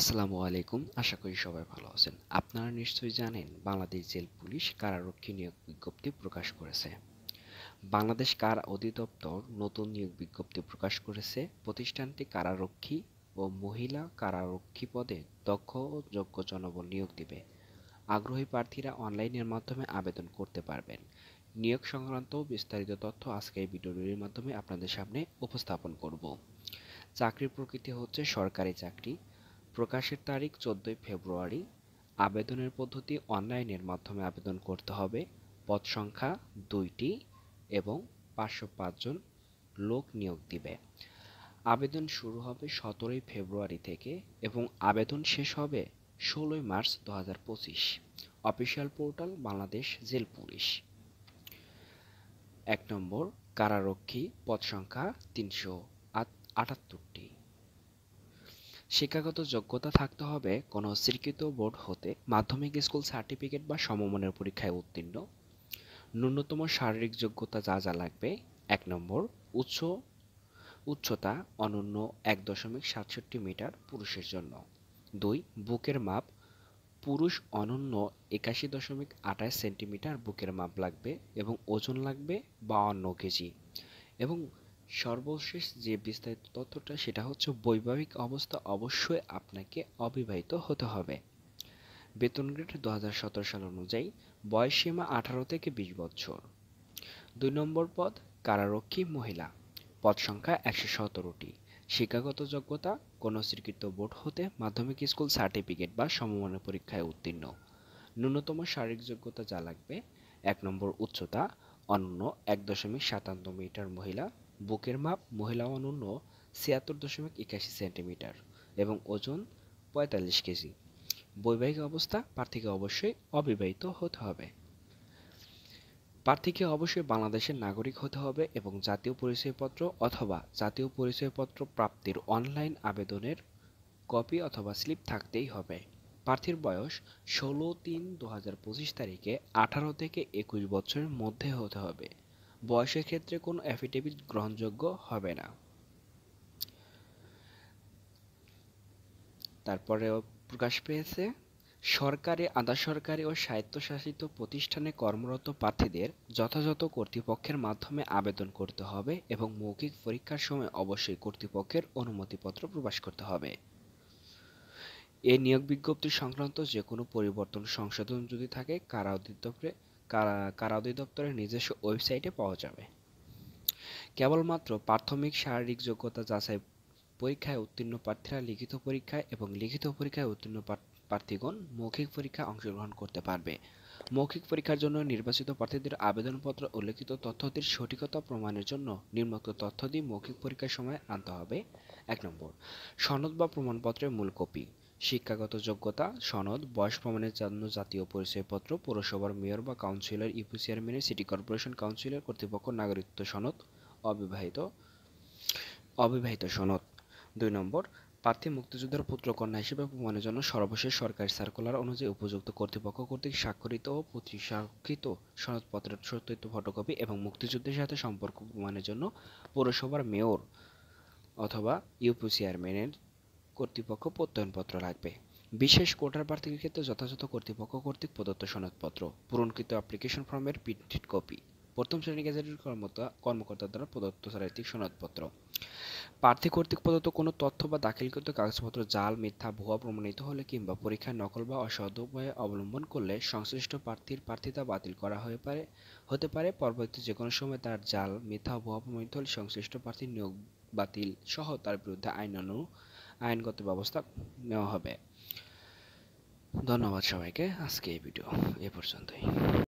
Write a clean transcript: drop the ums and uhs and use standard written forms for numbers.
আসসালামু আলাইকুম। আশা করি সবাই ভালো আছেন। আপনারা নিশ্চয়ই জানেন বাংলাদেশ জেল পুলিশ কারারক্ষী নিয়োগ বিজ্ঞপ্তি প্রকাশ করেছে। বাংলাদেশ কারা অধিদপ্তর নতুন নিয়োগ বিজ্ঞপ্তি প্রকাশ করেছে। প্রতিষ্ঠানটি কারারক্ষী ও মহিলা কারারক্ষী পদে দক্ষ ও যোগ্য জনবল নিয়োগ দিবে। আগ্রহী প্রার্থীরা অনলাইনের মাধ্যমে আবেদন করতে পারবেন। নিয়োগ সংক্রান্ত বিস্তারিত তথ্য আজকে এই ভিডিওটির মাধ্যমে আপনাদের সামনে উপস্থাপন করব। চাকরির প্রকৃতি হচ্ছে সরকারি চাকরি। প্রকাশের তারিখ 14 ফেব্রুয়ারি। আবেদনের পদ্ধতি অনলাইনের মাধ্যমে আবেদন করতে হবে। পদ সংখ্যা 2টি এবং 505 জন লোক নিয়োগ দিবে। আবেদন শুরু হবে 17 ফেব্রুয়ারি থেকে এবং আবেদন শেষ হবে 16 March 2025। Official portal Bangladesh jail police. 1 নম্বর কারারক্ষী, পদ সংখ্যা 378টি। শিক্ষাগত যোগ্যতা থাকতে হবে কোনো স্বীকৃত বোর্ড হতে মাধ্যমিক স্কুল সার্টিফিকেট বা সমমানের পরীক্ষায় উত্তীর্ণ। ন্যূনতম শারীরিক যোগ্যতা যা যা লাগবে: 1 নম্বর উচ্চতা অনূন্য 1.67 মিটার পুরুষের জন্য। 2 বুকের মাপ পুরুষ অনূন্য 81.28 সেন্টিমিটার বুকের মাপ লাগবে এবং ওজন লাগবে 52 কেজি। এবং সর্বশেষ যে বিস্তারিত তথ্যটা সেটা হচ্ছে বৈবাহিক অবস্থা অবশ্যই আপনাকে অবিবাহিত হতে হবে। বেতন গ্রেড 2017 সাল অনুযায়ী বয়স সীমা 18 থেকে 20 বছর। 2 নম্বর পদ কারারক্ষী মহিলা, পদ সংখ্যা 117টি। শিক্ষাগত যোগ্যতা কোনো স্বীকৃত বোর্ড হতে মাধ্যমিক স্কুল সার্টিফিকেট বা সমমানের পরীক্ষায় উত্তীর্ণ। ন্যূনতম শারীরিক যোগ্যতা যা লাগবে: 1 নম্বর উচ্চতা অনূন্য 1.57 মিটার মহিলা, বুকের মাপ মহিলা অনূন্য 76.81 সেন্টিমিটার এবং ওজন 45 কেজি। বৈবাহিক অবস্থা প্রার্থীকে অবশ্যই অবিবাহিত হতে হবে। প্রার্থীকে অবশ্যই বাংলাদেশের নাগরিক হতে হবে এবং জাতীয় পরিচয়পত্র অথবা জাতীয় পরিচয়পত্র প্রাপ্তির অনলাইন আবেদনের কপি অথবা স্লিপ থাকতেই হবে। প্রার্থীর বয়স 16/3/2025 তারিখে 18 থেকে 21 বছরের মধ্যে হতে হবে। বয়সের ক্ষেত্রে কোনো অ্যাফিডেভিট গ্রহণযোগ্য হবে না। তারপরে প্রকাশ পেয়েছে সরকারি, আধা সরকারি ও স্বায়ত্তশাসিত প্রতিষ্ঠানে কর্মরত প্রার্থীদের যথাযথ কর্তৃপক্ষের মাধ্যমে আবেদন করতে হবে এবং মৌখিক পরীক্ষার সময় অবশ্যই কর্তৃপক্ষের অনুমতিপত্র প্রকাশ করতে হবে। এই নিয়োগ বিজ্ঞপ্তি সংক্রান্ত যে কোনো পরিবর্তন সংশোধন যদি থাকে কারা অধিদপ্তরের নিজস্ব ওয়েবসাইটে পাওয়া যাবে। কেবলমাত্র প্রাথমিক শারীরিক যোগ্যতা যাচাই পরীক্ষায় উত্তীর্ণ প্রার্থীরা লিখিত পরীক্ষায় এবং লিখিত পরীক্ষায় উত্তীর্ণ প্রার্থীগণ মৌখিক পরীক্ষায় অংশগ্রহণ করতে পারবে। মৌখিক পরীক্ষার জন্য নির্বাচিত প্রার্থীদের আবেদনপত্র উল্লেখিত তথ্যটির সঠিকতা প্রমাণের জন্য নিম্নোক্ত তথ্যাদি মৌখিক পরীক্ষার সময় আনতে হবে। 1 নম্বর সনদ বা প্রমাণপত্রের মূল কপি, শিক্ষাগত যোগ্যতা সনদ, বয়স প্রমাণের জন্য জাতীয় পরিচয়পত্র, পৌরসভার মেয়র বা কাউন্সিলর, ইউপি চেয়ারম্যানের, সিটি কর্পোরেশন কাউন্সিলর কর্তৃপক্ষ নাগরিকত্ব সনদ, অবিবাহিত সনদ। 2 নম্বর প্রার্থী মুক্তিযোদ্ধার পুত্র কন্যা হিসেবে প্রমাণের জন্য সর্বশেষ সরকারি সার্কুলার অনুযায়ী উপযুক্ত কর্তৃপক্ষ কর্তৃক স্বাক্ষরিত ও প্রতিস্বাক্ষরিত সনদপত্রের সত্যায়িত ফটোকপি এবং মুক্তিযুদ্ধের সাথে সম্পর্ক প্রমাণের জন্য পৌরসভার মেয়র অথবা ইউপি চেয়ারম্যানের কর্তৃপক্ষ প্রত্যয়নপত্র লাগবে। বিশেষ কোটার প্রার্থীর ক্ষেত্রে যথাযথ কর্তৃপক্ষ কর্তৃক প্রদত্ত সনদপত্র, পূরণকৃত অ্যাপ্লিকেশন ফর্মের প্রিন্টেড কপি, প্রথম শ্রেণী গেজেটেড কর্মকর্তার দ্বারা প্রদত্ত চারিত্রিক সনদপত্র। প্রার্থী কর্তৃক প্রদত্ত কোনো তথ্য বা দাখিলকৃত কাগজপত্র জাল, মিথ্যা, ভুয়া প্রমাণিত হলে কিংবা পরীক্ষায় নকল বা অসৎ উপায় অবলম্বন করলে সংশ্লিষ্ট প্রার্থীর প্রার্থিতা বাতিল করা হতে পারে। পরবর্তী যে কোনো সময় তার জাল, মিথ্যা, ভুয়া প্রমাণিত হলে সংশ্লিষ্ট প্রার্থীর নিয়োগ বাতিল সহ তার বিরুদ্ধে আইনগত ব্যবস্থা নেওয়া হবে। ধন্যবাদ সবাইকে। আজকে এই ভিডিও এ পর্যন্তই।